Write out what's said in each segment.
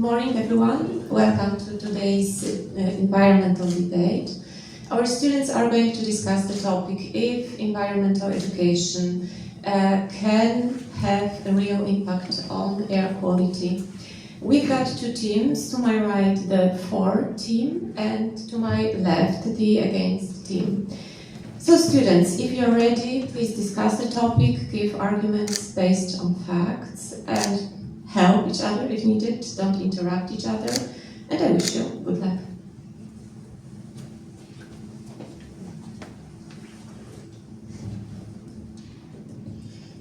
morning, everyone. Welcome to today's environmental debate. Our students are going to discuss the topic if environmental education can have a real impact on air quality. We've got two teams. To my right, the for team, and to my left, the against team. So students, if you're ready, please discuss the topic, give arguments based on facts, and help each other if needed. Don't interrupt each other. And I wish you good luck.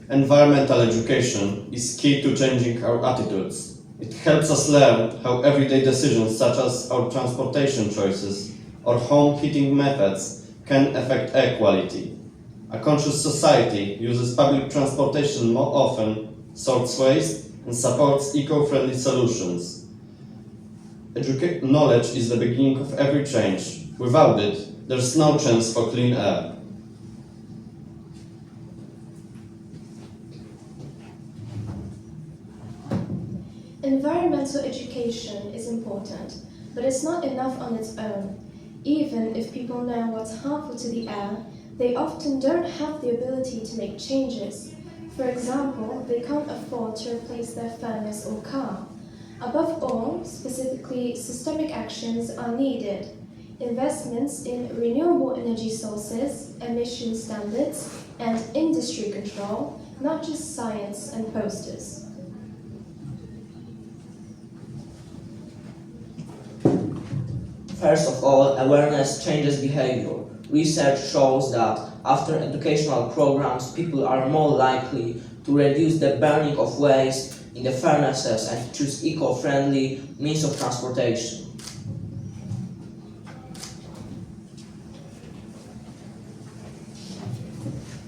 Environmental education is key to changing our attitudes. It helps us learn how everyday decisions such as our transportation choices or home heating methods can affect air quality. A conscious society uses public transportation more often, sorts waste, and supports eco-friendly solutions. Knowledge is the beginning of every change. Without it, there's no chance for clean air. Environmental education is important, but it's not enough on its own. Even if people know what's harmful to the air, they often don't have the ability to make changes. For example, they can't afford to replace their furnace or car. Above all, specifically, systemic actions are needed. Investments in renewable energy sources, emission standards, and industry control, not just science and posters. First of all, awareness changes behavior. Research shows that after educational programs, people are more likely to reduce the burning of waste in the furnaces and choose eco-friendly means of transportation.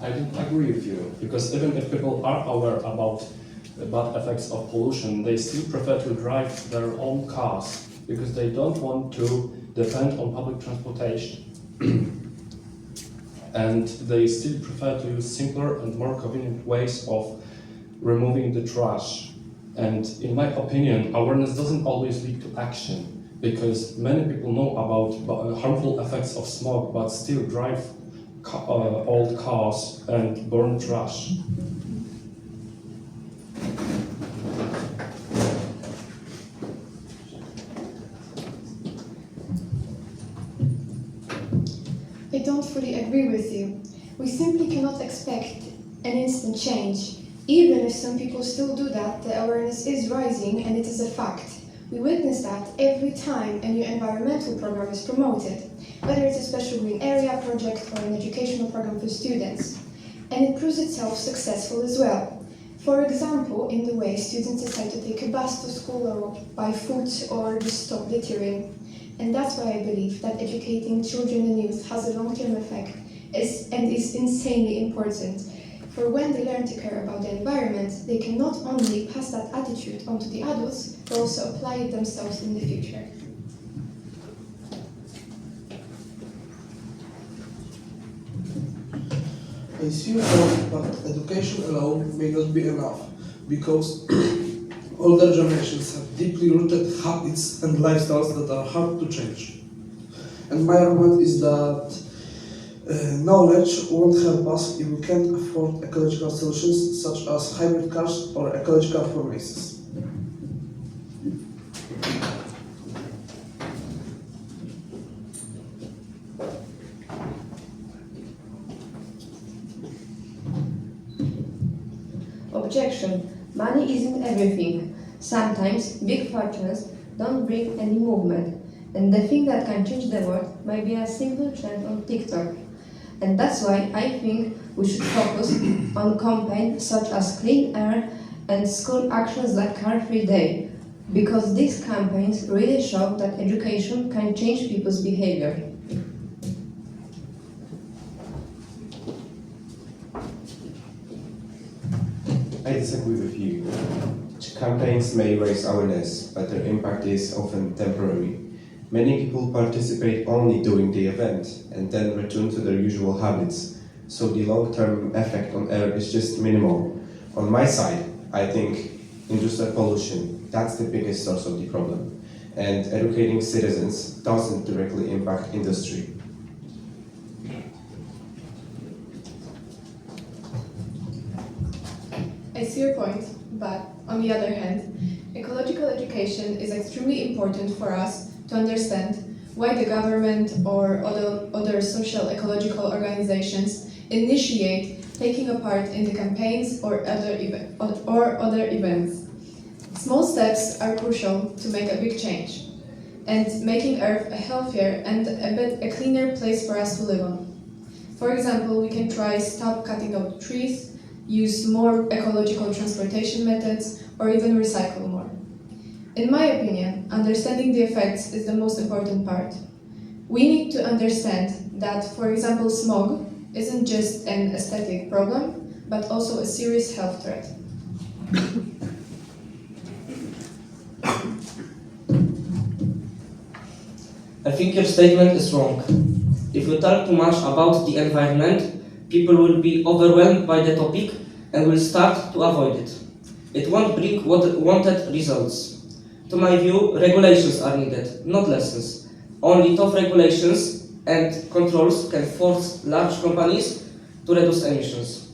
I don't agree with you, because even if people are aware about the bad effects of pollution, they still prefer to drive their own cars because they don't want to depend on public transportation. And they still prefer to use simpler and more convenient ways of removing the trash. And in my opinion, awareness doesn't always lead to action, because many people know about harmful effects of smoke but still drive old cars and burn trash. I don't fully agree with you. We simply cannot expect an instant change. Even if some people still do that, the awareness is rising and it is a fact. We witness that every time a new environmental program is promoted, whether it's a special green area project or an educational program for students. And it proves itself successful as well. For example, in the way students decide to take a bus to school or buy food or just stop littering. And that's why I believe that educating children and youth has a long-term effect and is insanely important. For when they learn to care about the environment, they can not only pass that attitude onto the adults, but also apply it themselves in the future. I see your point, but education alone may not be enough, because older generations have deeply rooted habits and lifestyles that are hard to change. And my argument is that knowledge won't help us if we can't afford ecological solutions such as hybrid cars or ecological furnaces. Objection. Money isn't everything. Sometimes big fortunes don't bring any movement, and the thing that can change the world might be a simple trend on TikTok. And that's why I think we should focus on campaigns such as clean air and school actions like Car-Free Day, because these campaigns really show that education can change people's behavior. I disagree with you. Campaigns may raise awareness, but their impact is often temporary. Many people participate only during the event and then return to their usual habits, so the long-term effect on air is just minimal. On my side, I think industrial pollution, that's the biggest source of the problem. And educating citizens doesn't directly impact industry. I see your point, but on the other hand, ecological education is extremely important for us to understand why the government or other social ecological organizations initiate taking a part in the campaigns or other events. Small steps are crucial to make a big change and making Earth a healthier and a cleaner place for us to live on. For example, we can try stop cutting out trees, use more ecological transportation methods, or even recycle more. In my opinion, understanding the effects is the most important part. We need to understand that, for example, smog isn't just an aesthetic problem, but also a serious health threat. I think your statement is wrong. If you talk too much about the environment, people will be overwhelmed by the topic and will start to avoid it. It won't bring wanted results. To my view, regulations are needed, not lessons. Only tough regulations and controls can force large companies to reduce emissions.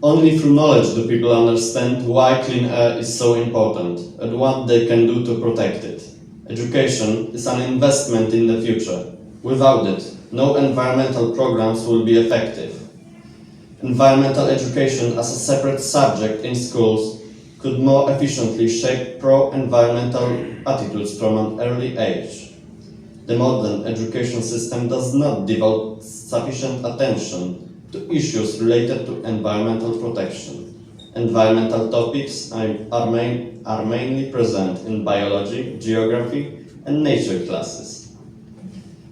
Only through knowledge do people understand why clean air is so important and what they can do to protect it. Education is an investment in the future. Without it, no environmental programs will be effective. Environmental education as a separate subject in schools could more efficiently shape pro-environmental attitudes from an early age. The modern education system does not devote sufficient attention to issues related to environmental protection. Environmental topics are mainly present in biology, geography, and nature classes,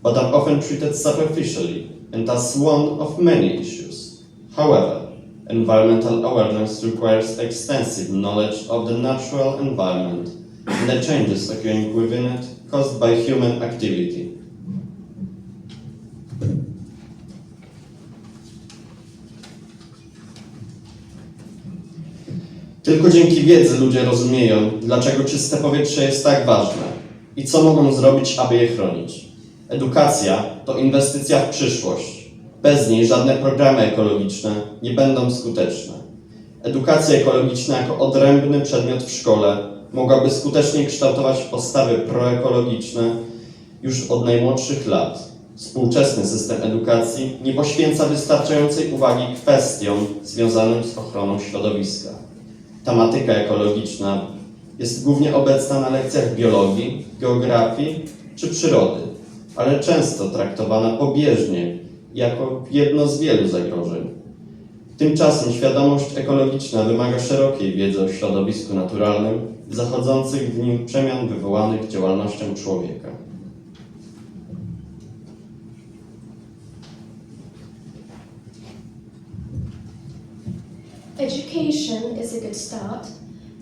but are often treated superficially and as one of many issues. However, environmental awareness requires extensive knowledge of the natural environment and the changes occurring within it caused by human activity. Tylko dzięki wiedzy ludzie rozumieją, dlaczego czyste powietrze jest tak ważne i co mogą zrobić, aby je chronić. Edukacja to inwestycja w przyszłość. Bez niej żadne programy ekologiczne nie będą skuteczne. Edukacja ekologiczna jako odrębny przedmiot w szkole mogłaby skutecznie kształtować postawy proekologiczne już od najmłodszych lat. Współczesny system edukacji nie poświęca wystarczającej uwagi kwestiom związanym z ochroną środowiska. Tematyka ekologiczna jest głównie obecna na lekcjach biologii, geografii czy przyrody, ale często traktowana pobieżnie jako jedno z wielu zagrożeń. Tymczasem świadomość ekologiczna wymaga szerokiej wiedzy o środowisku naturalnym i zachodzących w nim przemian wywołanych działalnością człowieka. Education is a good start,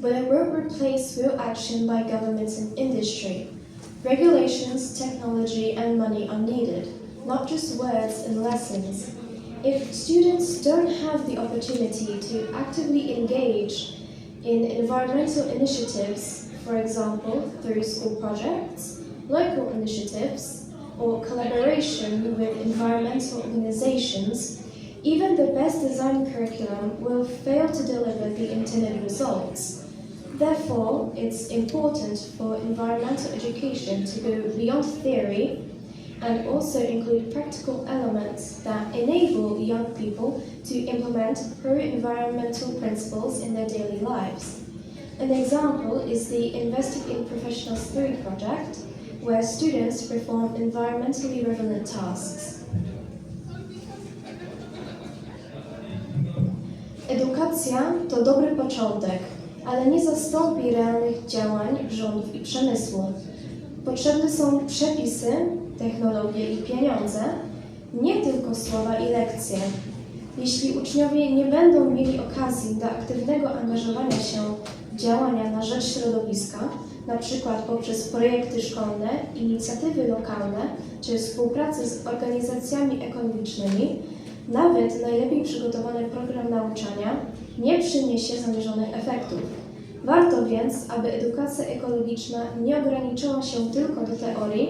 but it won't replace real action by governments and industry. Regulations, technology, and money are needed, not just words and lessons. If students don't have the opportunity to actively engage in environmental initiatives, for example, through school projects, local initiatives, or collaboration with environmental organizations, even the best designed curriculum will fail to deliver the intended results. Therefore, it's important for environmental education to go beyond theory and also include practical elements that enable young people to implement pro-environmental principles in their daily lives. An example is the Invested in Professionals 3 project, where students perform environmentally relevant tasks. Edukacja to dobry początek, ale nie zastąpi realnych działań rządów i przemysłu. Potrzebne są przepisy, technologie i pieniądze, nie tylko słowa i lekcje. Jeśli uczniowie nie będą mieli okazji do aktywnego angażowania się w działania na rzecz środowiska, na przykład poprzez projekty szkolne, inicjatywy lokalne czy współpracę z organizacjami ekologicznymi, nawet najlepiej przygotowany program nauczania nie przyniesie zamierzonych efektów. Warto więc, aby edukacja ekologiczna nie ograniczyła się tylko do teorii,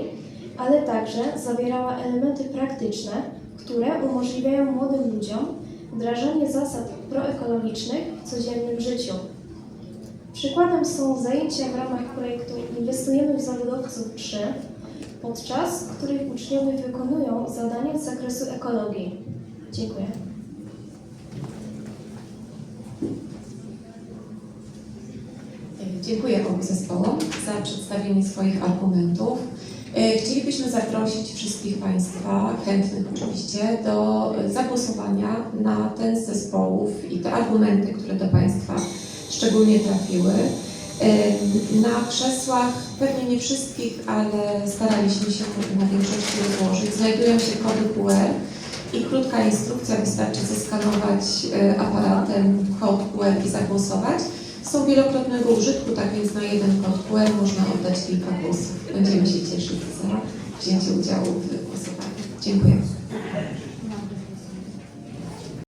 ale także zawierała elementy praktyczne, które umożliwiają młodym ludziom wdrażanie zasad proekologicznych w codziennym życiu. Przykładem są zajęcia w ramach projektu Inwestujemy w zawodowców 3, podczas których uczniowie wykonują zadania z zakresu ekologii. Dziękuję. Dziękuję obu zespołom za przedstawienie swoich argumentów. Chcielibyśmy zaprosić wszystkich Państwa, chętnych oczywiście, do zagłosowania na ten z zespołów i te argumenty, które do Państwa szczególnie trafiły. Na krzesłach, pewnie nie wszystkich, ale staraliśmy się na większości rozłożyć, znajdują się kody QR i krótka instrukcja, wystarczy zeskanować aparatem kod QR i zagłosować. Są wielokrotnego użytku, tak więc na jeden kod QR można oddać kilka głosów. Będziemy się cieszyć za wzięcie udziału w głosowaniu. Dziękuję.